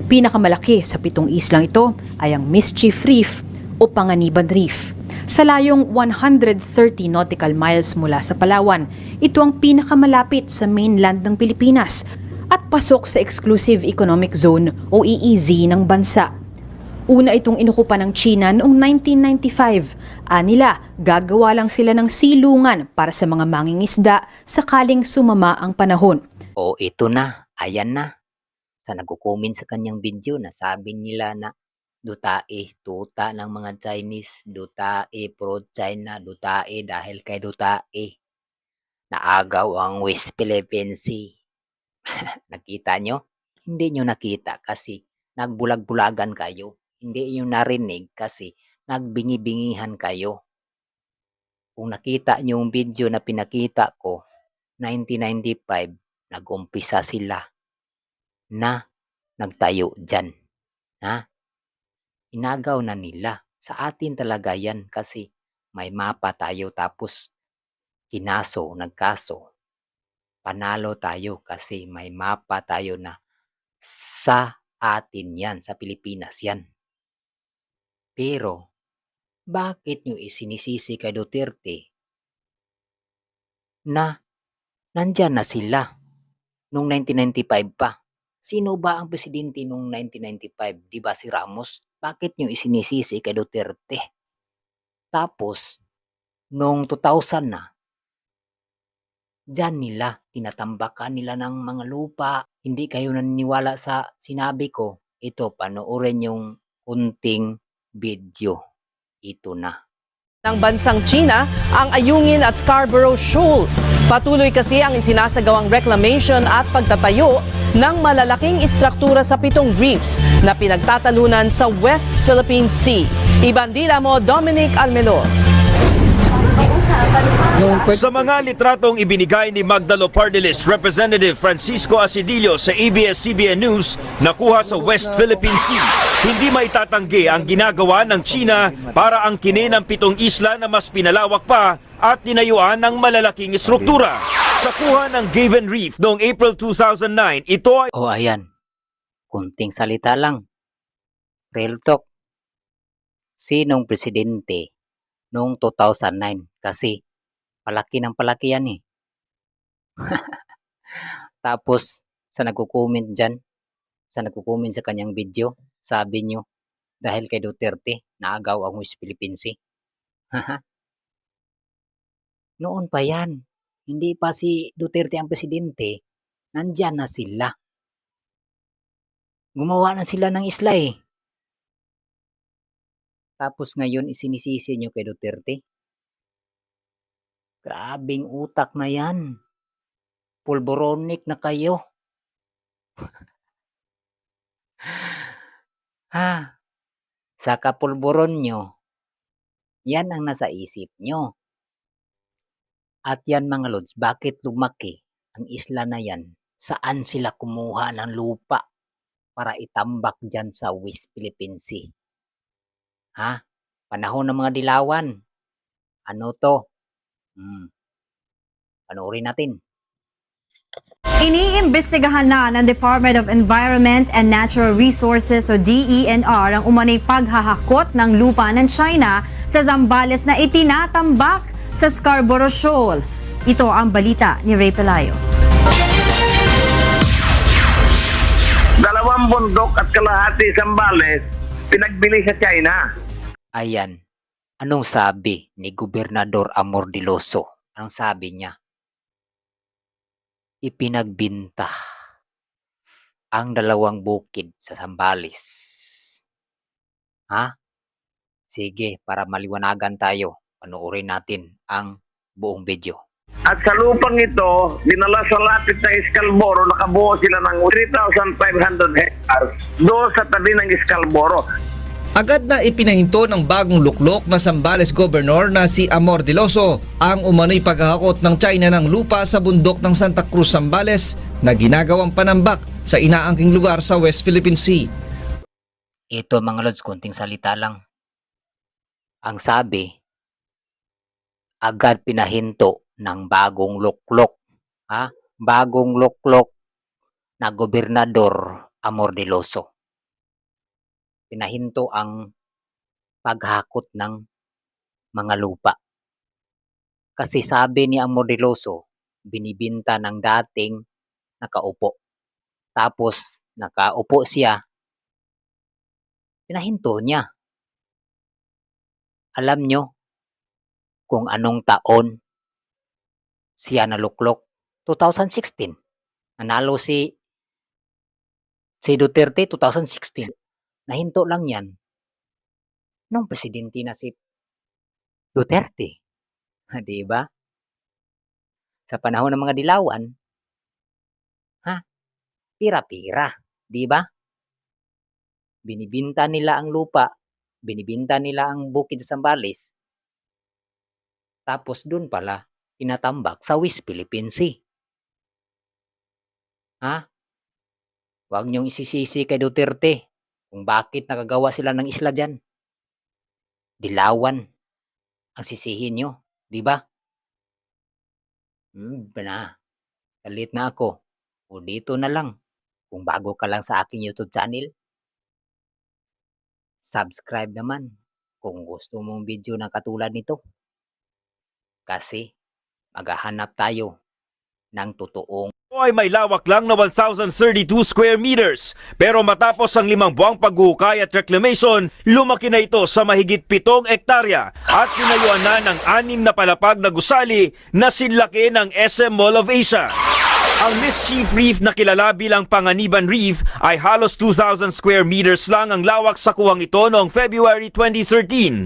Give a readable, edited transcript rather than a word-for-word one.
Pinakamalaki sa 7 islang ito ay ang Mischief Reef o Panganiban Reef. Sa layong 130 nautical miles mula sa Palawan, ito ang pinakamalapit sa mainland ng Pilipinas at pasok sa Exclusive Economic Zone o EEZ ng bansa. Una itong inukupan ng China noong 1995. Anila, gagawa lang sila ng silungan para sa mga mangingisda sakaling sumama ang panahon. O ito na, ayan na. Sa nagko-comment sa kanyang video na sabi nila na dutae, tuta ng mga Chinese, dutae, pro-China, dutae dahil kay dutae. Naagaw ang West Philippine Sea. Nakita nyo? Hindi nyo nakita kasi nagbulag-bulagan kayo. Hindi nyo narinig kasi nagbingi-bingihan kayo. Kung nakita nyo yung video na pinakita ko, 1995, nag-umpisa sila na nagtayo dyan. Ha? Inagaw na nila. Sa atin talaga yan kasi may mapa tayo tapos nagkaso. Panalo tayo kasi may mapa tayo na sa atin yan, sa Pilipinas yan. Pero, bakit nyo isinisisi kay Duterte na nandyan na sila nung 1995 pa? Sino ba ang presidente nung 1995? Di ba si Ramos? Bakit nyo isinisisi kay Duterte? Tapos, nung 2000 na, dyan nila, tinatambakan nila ng mga lupa. Hindi kayo naniniwala sa sinabi ko. Ito, panoorin yung unting video. Ito na. Ng bansang China ang Ayungin at Scarborough Shoal. Patuloy kasi ang isinasagawang reclamation at pagtatayo ng malalaking istruktura sa 7 reefs na pinagtatalunan sa West Philippine Sea. Ibandila mo, Dominic Almelor. Sa mga litratong ibinigay ni Magdalo Pardilis, Representative Francisco Asidillo sa ABS-CBN News nakuha sa West Philippine Sea, hindi maitatanggi ang ginagawa ng China para angkinin ang 7 isla na mas pinalawak pa at tinayuan ng malalaking istruktura. Sa kuha ng Gaven Reef noong April 2009, ito ay... O ayan, kunting salita lang. Real talk. Sinong presidente noong 2009? Kasi palaki ng palaki yan eh. Tapos, sa nagko-comment dyan, sa nagko-comment sa kanyang video, sabi nyo, dahil kay Duterte, naagaw ang West Philippine Sea. Noon pa yan. Hindi pa si Duterte ang presidente, nandyan na sila. Gumawa na sila ng isla eh. Tapos ngayon, isinisisi nyo kay Duterte. Grabing utak na yan. Pulboronic na kayo. Ha? Sa kapulboron nyo, yan ang nasa isip nyo. At yan mga lods, bakit lumaki ang isla na yan? Saan sila kumuha ng lupa para itambak dyan sa West Philippine Sea? Ha? Panahon ng mga dilawan. Ano to? Panoorin natin. Iniimbestigahan na ng Department of Environment and Natural Resources o DENR ang umanay paghahakot ng lupa ng China sa Zambales na itinatambak sa Scarborough Shoal. Ito ang balita ni Ray Pelayo. 2 bundok at kalahati Zambales pinagbili sa China. Ayan. Anong sabi ni Gobernador Amordiloso? Ang sabi niya, ipinagbinta ang 2 bukid sa Zambales. Ha? Sige, para maliwanagan tayo, panoorin natin ang buong video. At sa lupang ito, dinala sa lapit ng Scarborough, nakabuo sila ng 3,500 hectares doon sa tabi ng Scarborough. Agad na ipinahinto ng bagong luklok na Zambales Governor na si Amordiloso ang umano'y paghahakot ng China ng lupa sa bundok ng Santa Cruz, Zambales na ginagawang panambak sa inaangking lugar sa West Philippine Sea. Ito mga lods, konting salita lang. Ang sabi, agad pinahinto ng bagong luklok. Ha? Bagong luklok na Gobernador Amordiloso. pinahinto ang paghakot ng mga lupa. Kasi sabi ni Amordeloso, binibinta ng dating nakaupo. Tapos nakaupo siya, pinahinto niya. Alam nyo kung anong taon siya naluklok? 2016. Nanalo si Duterte 2016. Nahinto lang yan nung presidente na si Duterte. Di ba? Sa panahon ng mga dilawan, pira-pira, di ba? Binibinta nila ang lupa, binibinta nila ang bukid sa Zambales. Tapos dun pala, tinatambak sa West Philippine Sea. Huwag niyong isisisi kay Duterte kung bakit nakagawa sila ng isla dyan. Dilawan ang sisihin nyo, di ba? Galit na ako. O dito na lang. Kung bago ka lang sa aking YouTube channel, subscribe naman kung gusto mong video na katulad nito. Kasi maghahanap tayo ng totoong Ito ay may lawak lang na 1,032 square meters. Pero matapos ang 5 buwang paghuhukay at reclamation, lumaki na ito sa mahigit 7 hektarya at pinayuan na ng 6 na palapag na gusali na sinlaki ng SM Mall of Asia. Ang Mischief Reef na kilala bilang Panganiban Reef ay halos 2,000 square meters lang ang lawak sa kuwang ito noong February 2013.